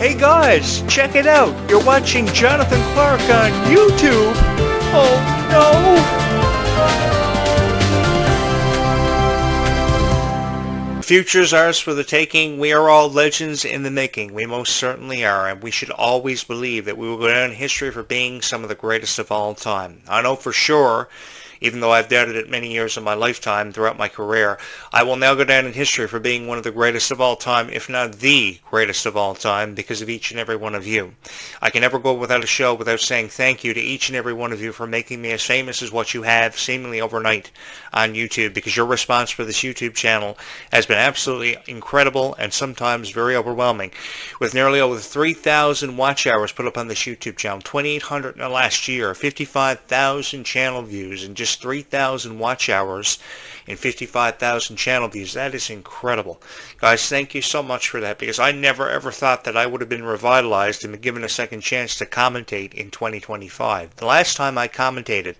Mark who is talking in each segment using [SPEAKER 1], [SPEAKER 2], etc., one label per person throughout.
[SPEAKER 1] Hey guys, check it out. You're watching Jonathan Clarke on YouTube. Oh no! Future's ours for the taking. We are all legends in the making. We most certainly are, and we should always believe that we will go down in history for being some of the greatest of all time. I know for sure, even though I've doubted it many years of my lifetime throughout my career, I will now go down in history for being one of the greatest of all time, if not the greatest of all time, because of each and every one of you. I can never go without a show without saying thank you to each and every one of you for making me as famous as what you have seemingly overnight on YouTube, because your response for this YouTube channel has been absolutely incredible and sometimes very overwhelming. With nearly over 3,000 watch hours put up on this YouTube channel, 2,800 in the last year, 55,000 channel views, and just 3,000 watch hours and 55,000 channel views. That is incredible. Guys, thank you so much for that, because I never ever thought that I would have been revitalized and been given a second chance to commentate in 2025. The last time I commentated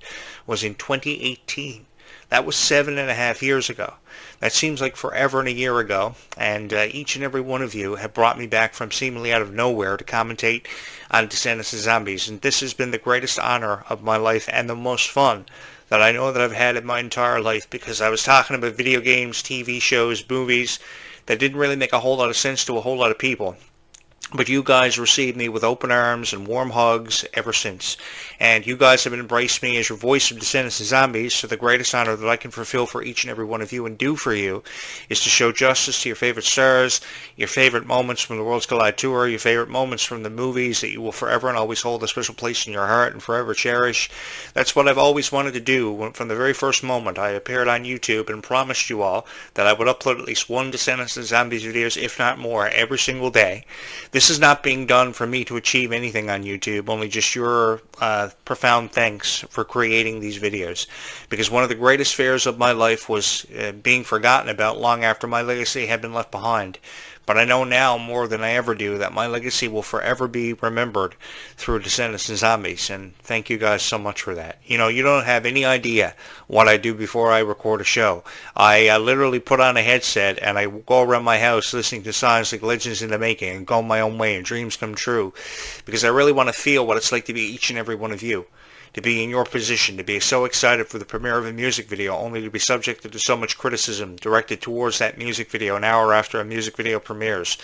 [SPEAKER 1] was in 2018. That was 7.5 years ago. That seems like forever and a year ago, and each and every one of you have brought me back from seemingly out of nowhere to commentate on Descendants of Zombies, and this has been the greatest honor of my life and the most fun that I know that I've had in my entire life, because I was talking about video games, TV shows, movies that didn't really make a whole lot of sense to a whole lot of people. But you guys received me with open arms and warm hugs ever since. And you guys have embraced me as your voice of Descendants of Zombies, so the greatest honor that I can fulfill for each and every one of you and do for you is to show justice to your favorite stars, your favorite moments from the Worlds Collide Tour, your favorite moments from the movies that you will forever and always hold a special place in your heart and forever cherish. That's what I've always wanted to do. From the very first moment I appeared on YouTube and promised you all that I would upload at least one Descendants of Zombies videos, if not more, every single day. This is not being done for me to achieve anything on YouTube, only just your profound thanks for creating these videos. Because one of the greatest fears of my life was being forgotten about long after my legacy had been left behind. But I know now more than I ever do that my legacy will forever be remembered through Descendants and Zombies, and thank you guys so much for that. You know, you don't have any idea what I do before I record a show. I literally put on a headset and I go around my house listening to songs like Legends in the Making and Go My Own Way and Dreams Come True, because I really want to feel what it's like to be each and every one of you. To be in your position, to be so excited for the premiere of a music video, only to be subjected to so much criticism directed towards that music video an hour after a music video premieres.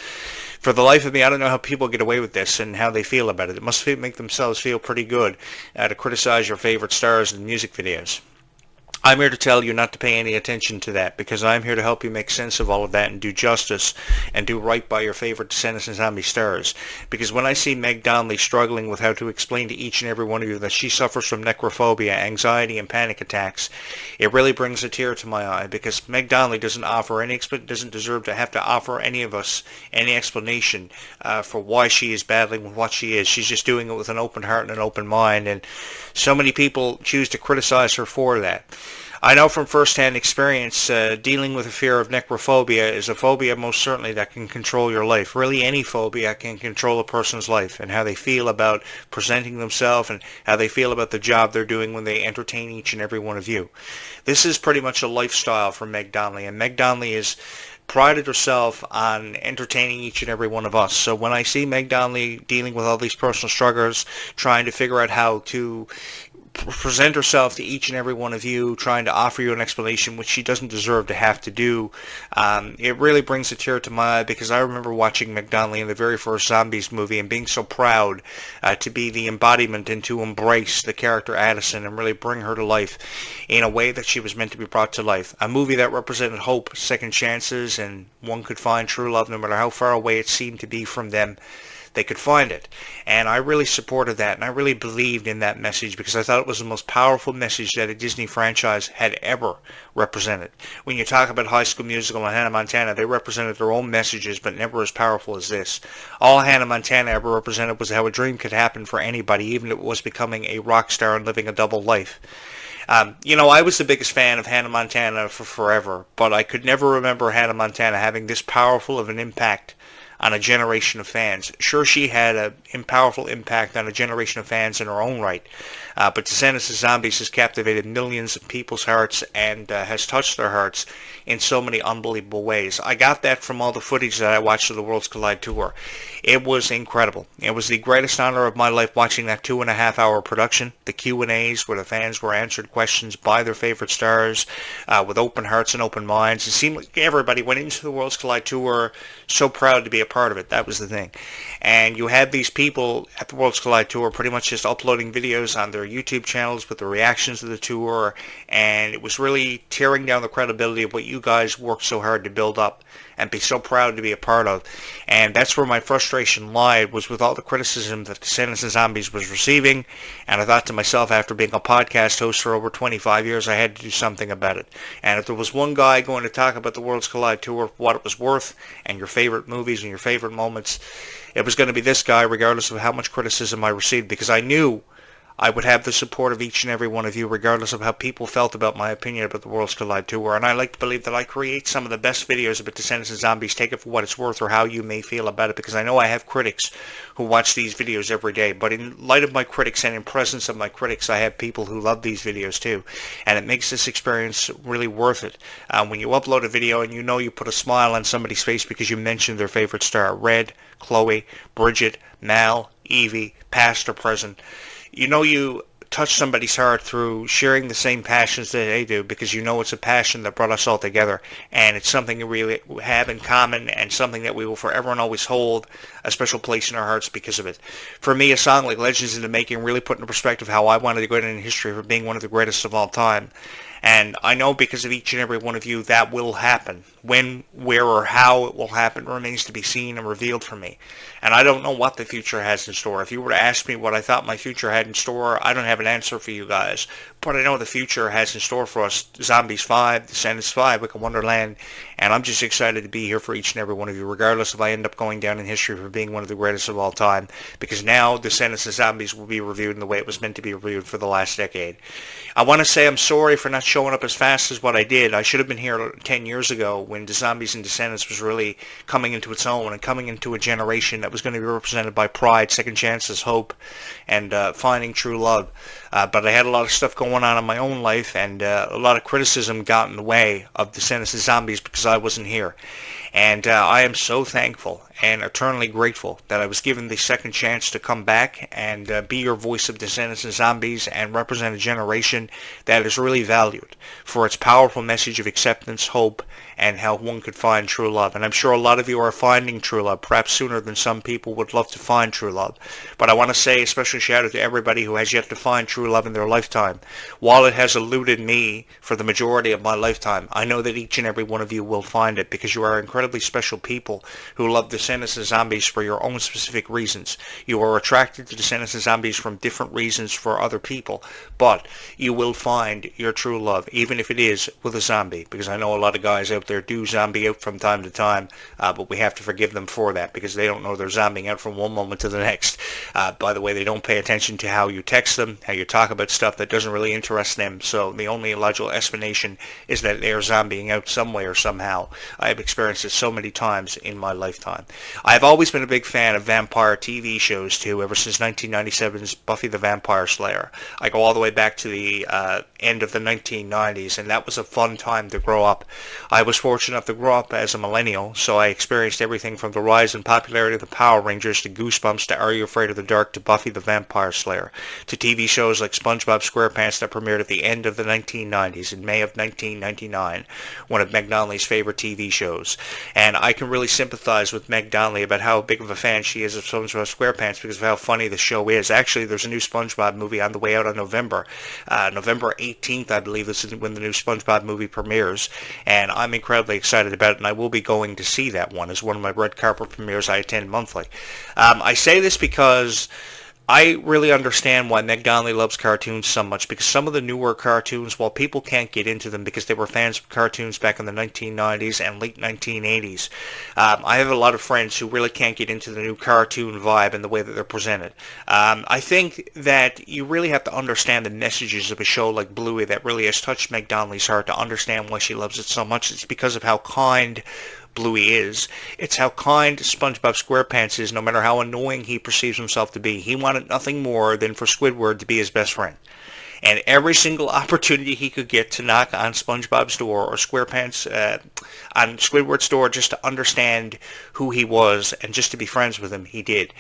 [SPEAKER 1] For the life of me, I don't know how people get away with this and how they feel about it. It must make themselves feel pretty good to criticize your favorite stars in music videos. I'm here to tell you not to pay any attention to that, because I'm here to help you make sense of all of that and do justice and do right by your favorite Descendants and Zombie stars. Because when I see Meg Donnelly struggling with how to explain to each and every one of you that she suffers from necrophobia, anxiety, and panic attacks, it really brings a tear to my eye, because Meg Donnelly doesn't deserve to have to offer any of us any explanation for why she is battling with what she is. She's just doing it with an open heart and an open mind, and so many people choose to criticize her for that. I know from first-hand experience, dealing with the fear of necrophobia is a phobia most certainly that can control your life. Really, any phobia can control a person's life and how they feel about presenting themselves and how they feel about the job they're doing when they entertain each and every one of you. This is pretty much a lifestyle for Meg Donnelly, and Meg Donnelly is prided herself on entertaining each and every one of us. So when I see Meg Donnelly dealing with all these personal struggles, trying to figure out how to present herself to each and every one of you, trying to offer you an explanation which she doesn't deserve to have to do, it really brings a tear to my eye, because I remember watching Meg Donnelly in the very first Zombies movie and being so proud to be the embodiment and to embrace the character Addison and really bring her to life in a way that she was meant to be brought to life. A movie that represented hope, second chances, and one could find true love no matter how far away it seemed to be from them. They could find it. And I really supported that, and I really believed in that message, because I thought it was the most powerful message that a Disney franchise had ever represented. When you talk about High School Musical and Hannah Montana, they represented their own messages, but never as powerful as this. All Hannah Montana ever represented was how a dream could happen for anybody, even if it was becoming a rock star and living a double life. You know, I was the biggest fan of Hannah Montana for forever, but I could never remember Hannah Montana having this powerful of an impact on a generation of fans. Sure, she had a powerful impact on a generation of fans in her own right, but Descendants of Zombies has captivated millions of people's hearts and has touched their hearts in so many unbelievable ways. I got that from all the footage that I watched of the Worlds Collide tour. It was incredible. It was the greatest honor of my life watching that 2.5-hour production. The Q&As where the fans were answered questions by their favorite stars with open hearts and open minds. It seemed like everybody went into the Worlds Collide tour so proud to be a part of it. That was the thing. And you had these people at the Worlds Collide tour pretty much just uploading videos on their YouTube channels with the reactions to the tour, and it was really tearing down the credibility of what you guys worked so hard to build up and be so proud to be a part of. And that's where my frustration lied, was with all the criticism that Descendants of Zombies was receiving. And I thought to myself, after being a podcast host for over 25 years, I had to do something about it. And if there was one guy going to talk about the Worlds Collide tour, what it was worth, and your favorite movies and your favorite moments, it was going to be this guy, regardless of how much criticism I received, because I knew I would have the support of each and every one of you, regardless of how people felt about my opinion about the Worlds Collide tour. And I like to believe that I create some of the best videos about Descendants of Zombies, take it for what it's worth or how you may feel about it, because I know I have critics who watch these videos every day. But in light of my critics and in presence of my critics, I have people who love these videos too. And it makes this experience really worth it. When you upload a video and you know you put a smile on somebody's face because you mentioned their favorite star, Red, Chloe, Bridget, Mal, Evie, past or present, you know you touch somebody's heart through sharing the same passions that they do, because you know it's a passion that brought us all together, and it's something that we really have in common, and something that we will forever and always hold a special place in our hearts because of it. For me, a song like Legends in the Making really put into perspective how I wanted to go down in history for being one of the greatest of all time. And I know because of each and every one of you that will happen. When, where, or how it will happen remains to be seen and revealed for me. And I don't know what the future has in store. If you were to ask me what I thought my future had in store, I don't have an answer for you guys. But I know the future has in store for us Zombies 5, Descendants 5, Wicked Wonderland, and I'm just excited to be here for each and every one of you, regardless if I end up going down in history for being one of the greatest of all time, because now Descendants of Zombies will be reviewed in the way it was meant to be reviewed for the last decade. I want to say I'm sorry for not showing up as fast as what I did. I should have been here 10 years ago when the Zombies and Descendants was really coming into its own and coming into a generation that was going to be represented by pride, second chances, hope, and finding true love. But I had a lot of stuff going on in my own life, and a lot of criticism got in the way of Descendants of Zombies because I wasn't here. And I am so thankful and eternally grateful that I was given the second chance to come back and be your voice of Descendants and Zombies and represent a generation that is really valued for its powerful message of acceptance, hope, and how one could find true love. And I'm sure a lot of you are finding true love, perhaps sooner than some people would love to find true love. But I want to say a special shout out to everybody who has yet to find true love in their lifetime. While it has eluded me for the majority of my lifetime, I know that each and every one of you will find it, because you are incredibly special people who love Descendants of Zombies for your own specific reasons. You are attracted to Descendants of Zombies from different reasons for other people, but you will find your true love, even if it is with a zombie, because I know a lot of guys out there do zombie out from time to time, but we have to forgive them for that, because they don't know they're zombieing out from one moment to the next. By the way, they don't pay attention to how you text them, how you talk about stuff that doesn't really interest them, so the only logical explanation is that they are zombieing out some way or somehow. I have experienced it so many times in my lifetime. I've always been a big fan of vampire TV shows too, ever since 1997's Buffy the Vampire Slayer. I go all the way back to the end of the 1990s, and that was a fun time to grow up. I was fortunate enough to grow up as a millennial, so I experienced everything from the rise in popularity of the Power Rangers to Goosebumps to Are You Afraid of the Dark to Buffy the Vampire Slayer, to TV shows like SpongeBob SquarePants that premiered at the end of the 1990s in May of 1999, one of Meg Donnelly's favorite TV shows. And I can really sympathize with Meg Donnelly about how big of a fan she is of SpongeBob SquarePants because of how funny the show is. Actually, there's a new SpongeBob movie on the way out on November 18th, I believe, this is when the new SpongeBob movie premieres, and I'm incredibly excited about it, and I will be going to see that one as one of my red carpet premieres I attend monthly. I say this because I really understand why Meg Donnelly loves cartoons so much, because some of the newer cartoons, while people can't get into them because they were fans of cartoons back in the 1990s and late 1980s, I have a lot of friends who really can't get into the new cartoon vibe and the way that they're presented. I think that you really have to understand the messages of a show like Bluey that really has touched Meg Donnelly's heart to understand why she loves it so much. It's because of how kind, Bluey is. It's how kind SpongeBob SquarePants is, no matter how annoying he perceives himself to be. He wanted nothing more than for Squidward to be his best friend. And every single opportunity he could get to knock on SpongeBob's door or SquarePants, on Squidward's door, just to understand who he was and just to be friends with him, he did.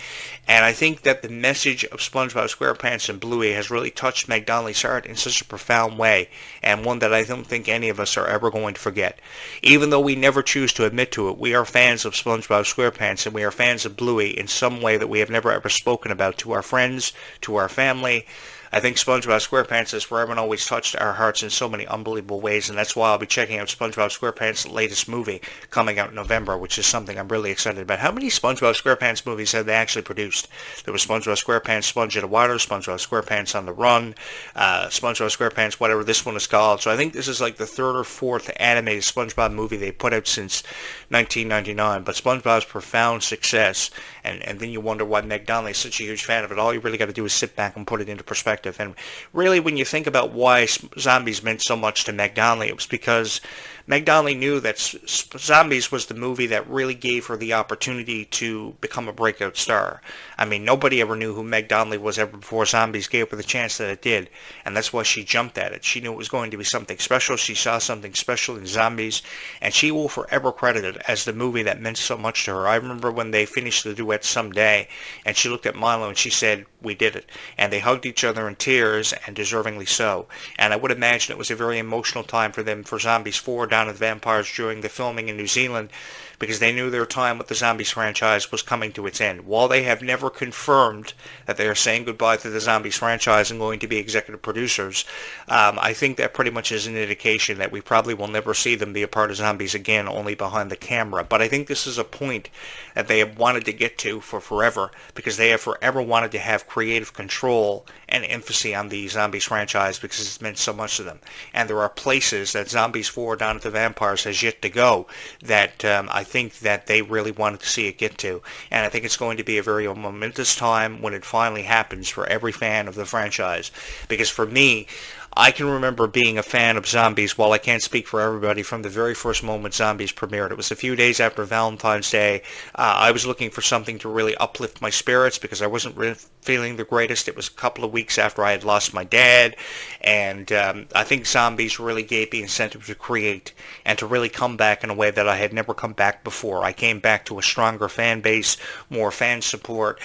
[SPEAKER 1] And I think that the message of SpongeBob SquarePants and Bluey has really touched Meg Donnelly's heart in such a profound way, and one that I don't think any of us are ever going to forget. Even though we never choose to admit to it, we are fans of SpongeBob SquarePants and we are fans of Bluey in some way that we have never ever spoken about to our friends, to our family. I think SpongeBob SquarePants has forever and always touched our hearts in so many unbelievable ways, and that's why I'll be checking out SpongeBob SquarePants' latest movie coming out in November, which is something I'm really excited about. How many SpongeBob SquarePants movies have they actually produced? There was SpongeBob SquarePants Sponge in the Water, SpongeBob SquarePants on the Run, SpongeBob SquarePants, whatever this one is called. So I think this is like the third or fourth animated SpongeBob movie they put out since 1999. But SpongeBob's profound success, and then you wonder why Meg Donnelly is such a huge fan of it. All you really got to do is sit back and put it into perspective. And really, when you think about why Zombies meant so much to Meg Donnelly, it was because Meg Donnelly knew that Zombies was the movie that really gave her the opportunity to become a breakout star. I mean, nobody ever knew who Meg Donnelly was ever before Zombies gave her the chance that it did, and that's why she jumped at it. She knew it was going to be something special. She saw something special in Zombies, and she will forever credit it as the movie that meant so much to her. I remember when they finished the duet Someday, and she looked at Milo and she said, "We did it." And they hugged each other in tears, and deservingly so. And I would imagine it was a very emotional time for them for Zombies 4 Dawn of the Vampires during the filming in New Zealand, because they knew their time with the Zombies franchise was coming to its end. While they have never confirmed that they are saying goodbye to the Zombies franchise and going to be executive producers, I think that pretty much is an indication that we probably will never see them be a part of Zombies again, only behind the camera. But I think this is a point that they have wanted to get to for forever, because they have forever wanted to have creative control and emphasis on the Zombies franchise because it's meant so much to them. And there are places that Zombies 4 Dawn of the Vampires has yet to go that I think that they really wanted to see it get to. And I think it's going to be a very momentous time when it finally happens for every fan of the franchise. Because for me, I can remember being a fan of Zombies, while I can't speak for everybody, from the very first moment Zombies premiered. It was a few days after Valentine's Day. I was looking for something to really uplift my spirits because I wasn't really feeling the greatest. It was a couple of weeks after I had lost my dad, and I think Zombies really gave me incentive to create and to really come back in a way that I had never come back before. I came back to a stronger fan base, more fan support.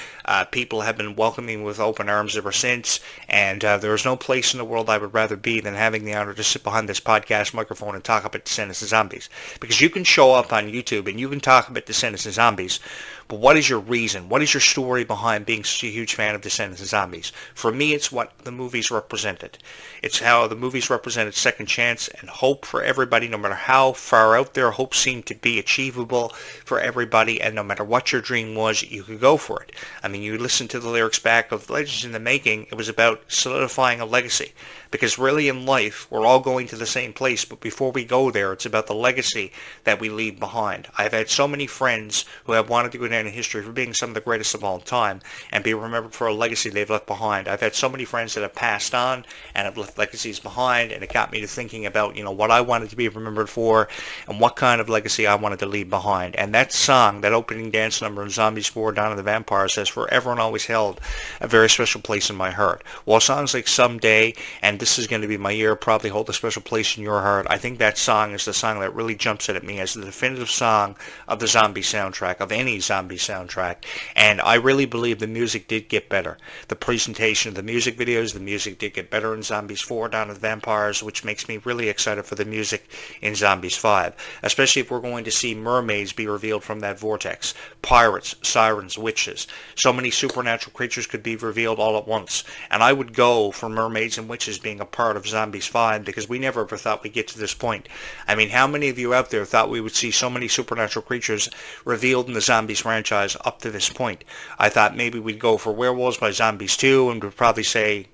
[SPEAKER 1] People have been welcoming me with open arms ever since, and there is no place in the world I would rather be than having the honor to sit behind this podcast microphone and talk about Descendants of Zombies. Because you can show up on YouTube and you can talk about Descendants of Zombies, but what is your reason? What is your story behind being such a huge fan of Descendants of Zombies? For me, it's what the movies represented. It's how the movies represented second chance and hope for everybody, no matter how far out there hope seemed to be achievable for everybody, and no matter what your dream was, you could go for it. I mean, you listen to the lyrics back of Legends in the Making, it was about solidifying a legacy. Because really in life, we're all going to the same place, but before we go there, it's about the legacy that we leave behind. I've had so many friends who have wanted to go down in history for being some of the greatest of all time and be remembered for a legacy they've left behind. I've had so many friends that have passed on and have left legacies behind, and it got me to thinking about, what I wanted to be remembered for and what kind of legacy I wanted to leave behind. And that song, that opening dance number in Zombies 4 Dawn of the Vampires, has forever and always held a very special place in my heart. While songs like Someday and This Is Going to Be My Year probably hold a special place in your heart, I think that song is the song that really jumps out at me as the definitive song of the zombie soundtrack, of any zombie soundtrack. And I really believe the music did get better. The presentation of the music videos, the music did get better in Zombies 4 Dawn of the Vampires, which makes me really excited for the music in Zombies 5. Especially if we're going to see mermaids be revealed from that vortex. Pirates, sirens, witches. So many supernatural creatures could be revealed all at once. And I would go for mermaids and witches being a part of Zombies 5, because we never ever thought we'd get to this point. I mean, how many of you out there thought we would see so many supernatural creatures revealed in the Zombies franchise up to this point? I thought maybe we'd go for werewolves by Zombies 2 and would probably say,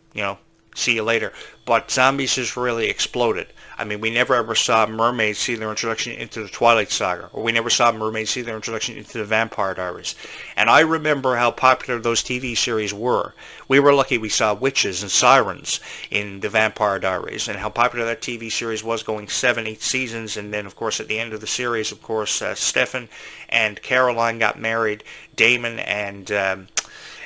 [SPEAKER 1] see you later. But Zombies has really exploded. I mean, we never ever saw mermaids see their introduction into the Twilight Saga, or we never saw mermaids see their introduction into the Vampire Diaries. And I remember how popular those TV series were. We were lucky we saw witches and sirens in the Vampire Diaries, and how popular that TV series was, going 7, 8 seasons, and then, of course, at the end of the series, of course, Stefan and Caroline got married, Damon and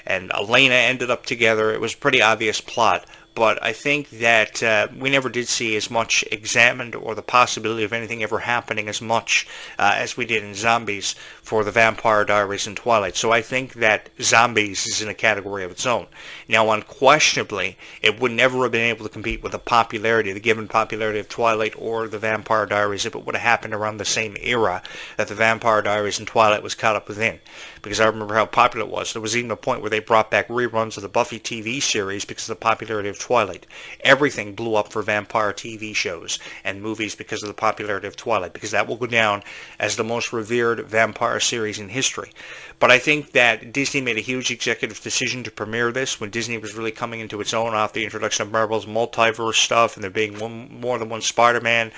[SPEAKER 1] Elena ended up together. It was a pretty obvious plot. But I think that we never did see as much examined, or the possibility of anything ever happening as much as we did in Zombies for the Vampire Diaries and Twilight. So I think that Zombies is in a category of its own. Now, unquestionably, it would never have been able to compete with the given popularity of Twilight or the Vampire Diaries if it would have happened around the same era that the Vampire Diaries and Twilight was caught up within. Because I remember how popular it was. There was even a point where they brought back reruns of the Buffy TV series because of the popularity of Twilight. Everything blew up for vampire TV shows and movies because of the popularity of Twilight, because that will go down as the most revered vampire series in history. But I think that Disney made a huge executive decision to premiere this when Disney was really coming into its own off the introduction of Marvel's multiverse stuff, and there being more than one Spider-Man,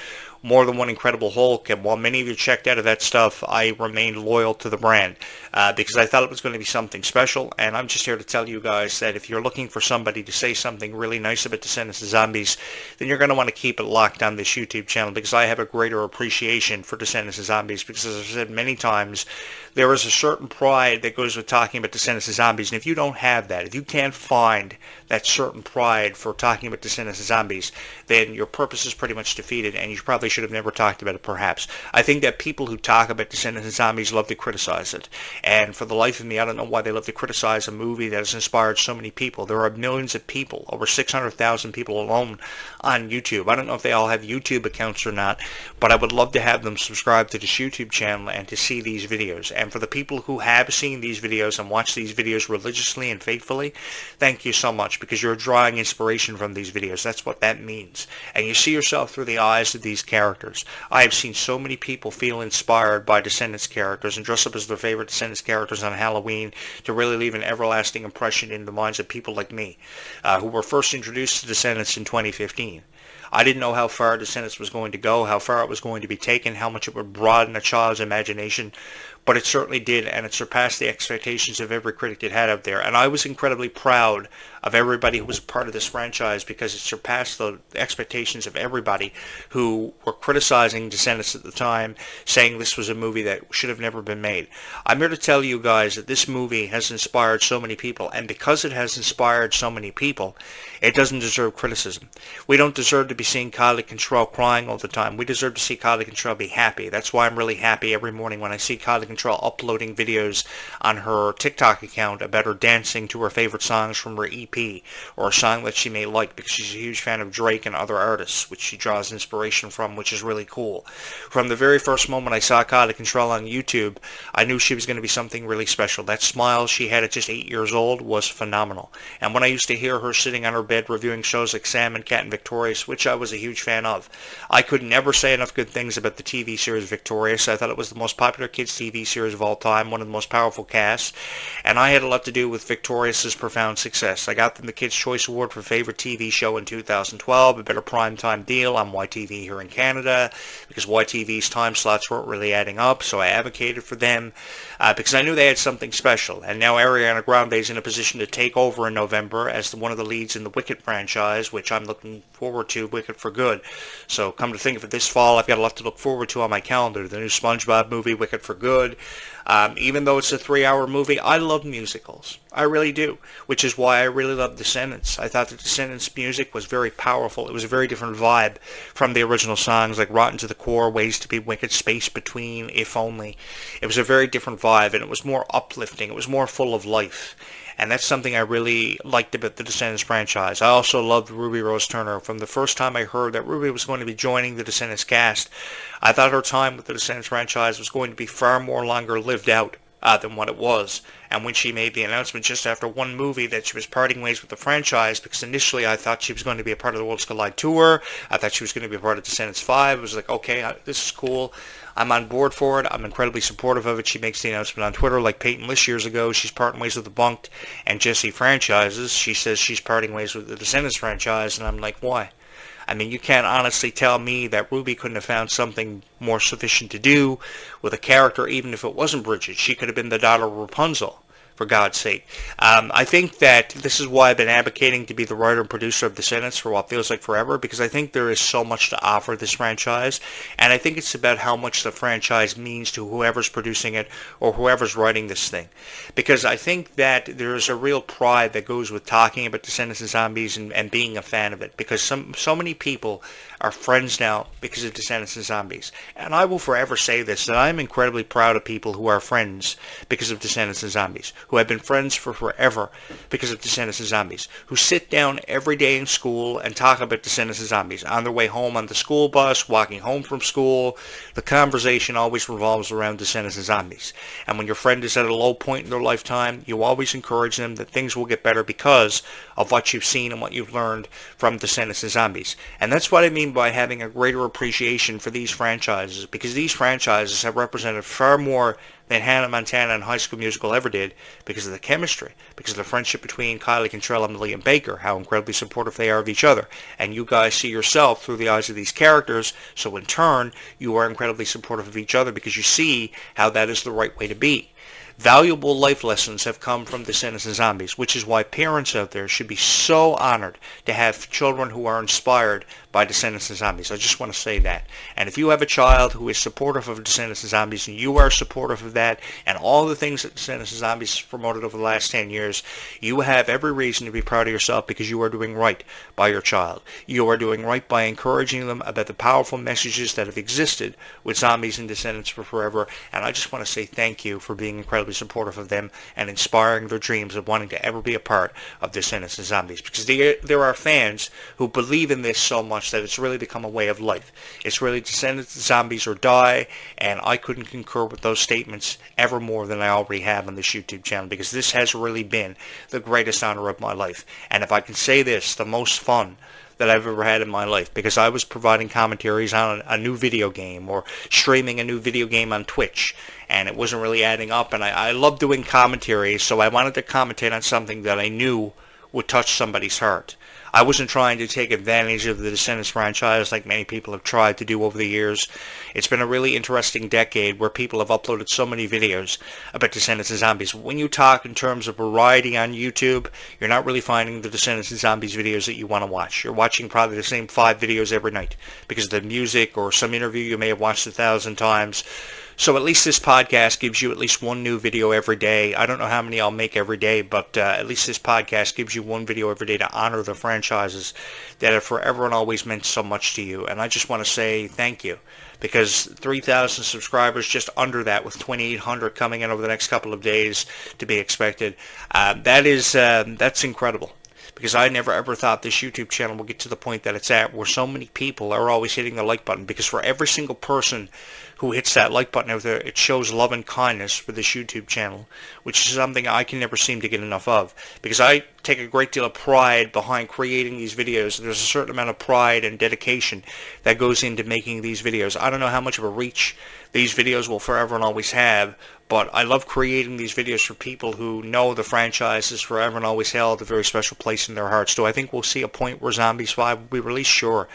[SPEAKER 1] more than one Incredible Hulk. And while many of you checked out of that stuff, I remained loyal to the brand because I thought it was going to be something special. And I'm just here to tell you guys that if you're looking for somebody to say something really nice about Descendants of Zombies, then you're going to want to keep it locked on this YouTube channel, because I have a greater appreciation for Descendants of Zombies. Because as I've said many times, there is a certain pride that goes with talking about Descendants of Zombies. And if you don't have that, if you can't find that certain pride for talking about Descendants of Zombies, then your purpose is pretty much defeated, and you probably should have never talked about it, perhaps. I think that people who talk about Descendants of Zombies love to criticize it. And for the life of me, I don't know why they love to criticize a movie that has inspired so many people. There are millions of people, over 600,000 people alone on YouTube. I don't know if they all have YouTube accounts or not, but I would love to have them subscribe to this YouTube channel and to see these videos. And for the people who have seen these videos and watch these videos religiously and faithfully, thank you so much, because you're drawing inspiration from these videos. That's what that means. And you see yourself through the eyes of these characters. I have seen so many people feel inspired by Descendants characters and dress up as their favorite Descendants characters on Halloween to really leave an everlasting impression in the minds of people like me, who were first introduced to Descendants in 2015. I didn't know how far Descendants was going to go, how far it was going to be taken, how much it would broaden a child's imagination, but it certainly did, and it surpassed the expectations of every critic it had out there. And I was incredibly proud of everybody who was a part of this franchise, because it surpassed the expectations of everybody who were criticizing Descendants at the time, saying this was a movie that should have never been made. I'm here to tell you guys that this movie has inspired so many people, and because it has inspired so many people, it doesn't deserve criticism. We don't deserve to be seeing Kylie Control crying all the time. We deserve to see Kylie Control be happy. That's why I'm really happy every morning when I see Kylie Control uploading videos on her TikTok account about her dancing to her favorite songs from her EP, or a song that she may like, because she's a huge fan of Drake and other artists, which she draws inspiration from, which is really cool. From the very first moment I saw Kylie Control on YouTube, I knew she was going to be something really special. That smile she had at just 8 years old was phenomenal. And when I used to hear her sitting on her bed reviewing shows like Sam and Cat and Victorious, which I was a huge fan of, I could never say enough good things about the TV series Victorious. I thought it was the most popular kids TV series of all time, one of the most powerful casts, and I had a lot to do with Victorious's profound success. I got them the Kids' Choice Award for Favorite TV Show in 2012, a better primetime deal on YTV here in Canada, because YTV's time slots weren't really adding up, so I advocated for them, because I knew they had something special. And now Ariana Grande is in a position to take over in November as one of the leads in the Wicked franchise, which I'm looking forward to, Wicked for Good. So come to think of it, this fall I've got a lot to look forward to on my calendar. The new SpongeBob movie, Wicked for Good. Even though it's a 3-hour movie, I love musicals. I really do, which is why I really love Descendants. I thought the Descendants music was very powerful. It was a very different vibe from the original songs like Rotten to the Core, Ways to be Wicked, Space Between, If Only. It was a very different vibe, and it was more uplifting. It was more full of life. And that's something I really liked about the Descendants franchise. I also loved Ruby Rose Turner. From the first time I heard that Ruby was going to be joining the Descendants cast, I thought her time with the Descendants franchise was going to be far more longer lived out than what it was. And when she made the announcement just after one movie that she was parting ways with the franchise, because initially I thought she was going to be a part of the Worlds Collide tour, I thought she was going to be a part of Descendants 5, it was like, okay, this is cool. I'm on board for it. I'm incredibly supportive of it. She makes the announcement on Twitter like Peyton List years ago. She's parting ways with the Bunked and Jesse franchises. She says she's parting ways with the Descendants franchise, and I'm like, why? I mean, you can't honestly tell me that Ruby couldn't have found something more sufficient to do with a character, even if it wasn't Bridget. She could have been the daughter of Rapunzel, for God's sake. I think that this is why I've been advocating to be the writer and producer of Descendants for what feels like forever, because I think there is so much to offer this franchise, and I think it's about how much the franchise means to whoever's producing it or whoever's writing this thing. Because I think that there's a real pride that goes with talking about Descendants and Zombies and being a fan of it, because so many people are friends now because of Descendants and Zombies. And I will forever say this, that I'm incredibly proud of people who are friends because of Descendants and Zombies, who have been friends for forever because of Descendants and Zombies, who sit down every day in school and talk about Descendants and Zombies, on their way home on the school bus, walking home from school. The conversation always revolves around Descendants and Zombies. And when your friend is at a low point in their lifetime, you always encourage them that things will get better because of what you've seen and what you've learned from Descendants and Zombies. And that's what I mean by having a greater appreciation for these franchises, because these franchises have represented far more than Hannah Montana and High School Musical ever did, because of the chemistry, because of the friendship between Kylie Cantrell and Liam Baker, how incredibly supportive they are of each other. And you guys see yourself through the eyes of these characters, so in turn, you are incredibly supportive of each other because you see how that is the right way to be. Valuable life lessons have come from Descendants and Zombies, which is why parents out there should be so honored to have children who are inspired by Descendants and Zombies. I just want to say that. And if you have a child who is supportive of Descendants and Zombies, and you are supportive of that, and all the things that Descendants and Zombies has promoted over the last 10 years, you have every reason to be proud of yourself, because you are doing right by your child. You are doing right by encouraging them about the powerful messages that have existed with Zombies and Descendants for forever. And I just want to say thank you for being incredibly supportive of them and inspiring their dreams of wanting to ever be a part of Descendants and Zombies, because there are fans who believe in this so much that it's really become a way of life. It's really Descendants and Zombies or die, and I couldn't concur with those statements ever more than I already have on this YouTube channel, because this has really been the greatest honor of my life. And if I can say this, the most fun that I've ever had in my life, because I was providing commentaries on a new video game or streaming a new video game on Twitch, and it wasn't really adding up, and I love doing commentaries, so I wanted to commentate on something that I knew would touch somebody's heart. I wasn't trying to take advantage of the Descendants franchise like many people have tried to do over the years. It's been a really interesting decade where people have uploaded so many videos about Descendants and Zombies. When you talk in terms of variety on YouTube, you're not really finding the Descendants and Zombies videos that you want to watch. You're watching probably the same 5 videos every night because of the music or some interview you may have watched 1,000 times. So at least this podcast gives you at least one new video every day. I don't know how many I'll make every day, but at least this podcast gives you one video every day to honor the franchises that have forever and always meant so much to you. And I just want to say thank you, because 3,000 subscribers, just under that, with 2,800 coming in over the next couple of days to be expected. That's incredible. Because I never ever thought this YouTube channel would get to the point that it's at, where so many people are always hitting the like button. Because for every single person who hits that like button out there, it shows love and kindness for this YouTube channel, which is something I can never seem to get enough of. Because I take a great deal of pride behind creating these videos. There's a certain amount of pride and dedication that goes into making these videos. I don't know how much of a reach these videos will forever and always have, but I love creating these videos for people who know the franchise has forever and always held a very special place in their hearts. Do I think we'll see a point where Zombies 5 will be released? Sure.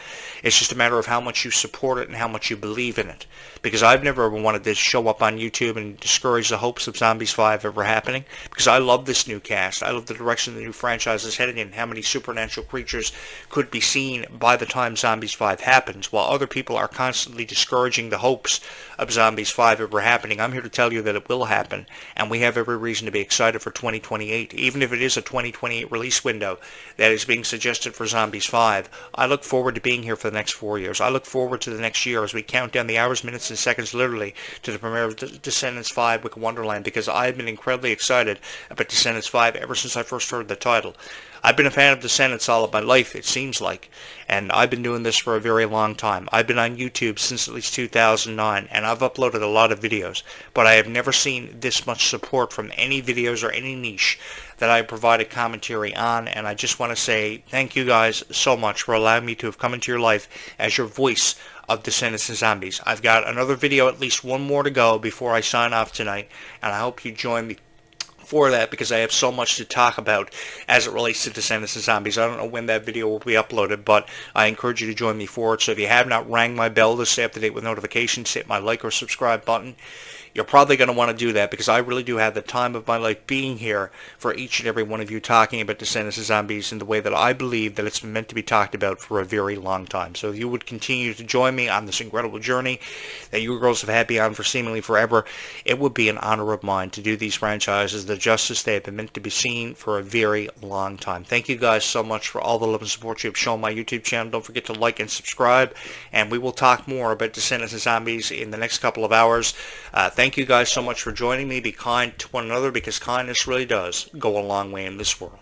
[SPEAKER 1] It's just a matter of how much you support it and how much you believe in it. Because I've never ever wanted to show up on YouTube and discourage the hopes of Zombies 5 ever happening. Because I love this new cast. I love the direction the new franchise is heading in. How many supernatural creatures could be seen by the time Zombies 5 happens, while other people are constantly discouraging the hopes of Zombies 5 ever happening. I'm here to tell you that it will happen, and we have every reason to be excited for 2028. Even if it is a 2028 release window that is being suggested for Zombies 5, I look forward to being here for the next 4 years. I look forward to the next year as we count down the hours, minutes, and seconds literally to the premiere of Descendants 5 Wicked Wonderland, because I've been incredibly excited about Descendants 5 ever since I first heard the title. I've been a fan of Descendants all of my life, it seems like, and I've been doing this for a very long time. I've been on YouTube since at least 2009, and I've uploaded a lot of videos, but I have never seen this much support from any videos or any niche that I provided commentary on, and I just want to say thank you guys so much for allowing me to have come into your life as your voice of Descendants and Zombies. I've got another video, at least one more to go before I sign off tonight, and I hope you join me for that because I have so much to talk about as it relates to Descendants and Zombies. I don't know when that video will be uploaded, but I encourage you to join me for it. So if you have not rang my bell to stay up to date with notifications, hit my like or subscribe button. You're probably going to want to do that because I really do have the time of my life being here for each and every one of you talking about Descendants and Zombies in the way that I believe that it's been meant to be talked about for a very long time. So if you would continue to join me on this incredible journey that you girls have had me on for seemingly forever, it would be an honor of mine to do these franchises the justice they have been meant to be seen for a very long time. Thank you guys so much for all the love and support you have shown my YouTube channel. Don't forget to like and subscribe, and we will talk more about Descendants and Zombies in the next couple of hours. Thank you guys so much for joining me. Be kind to one another because kindness really does go a long way in this world.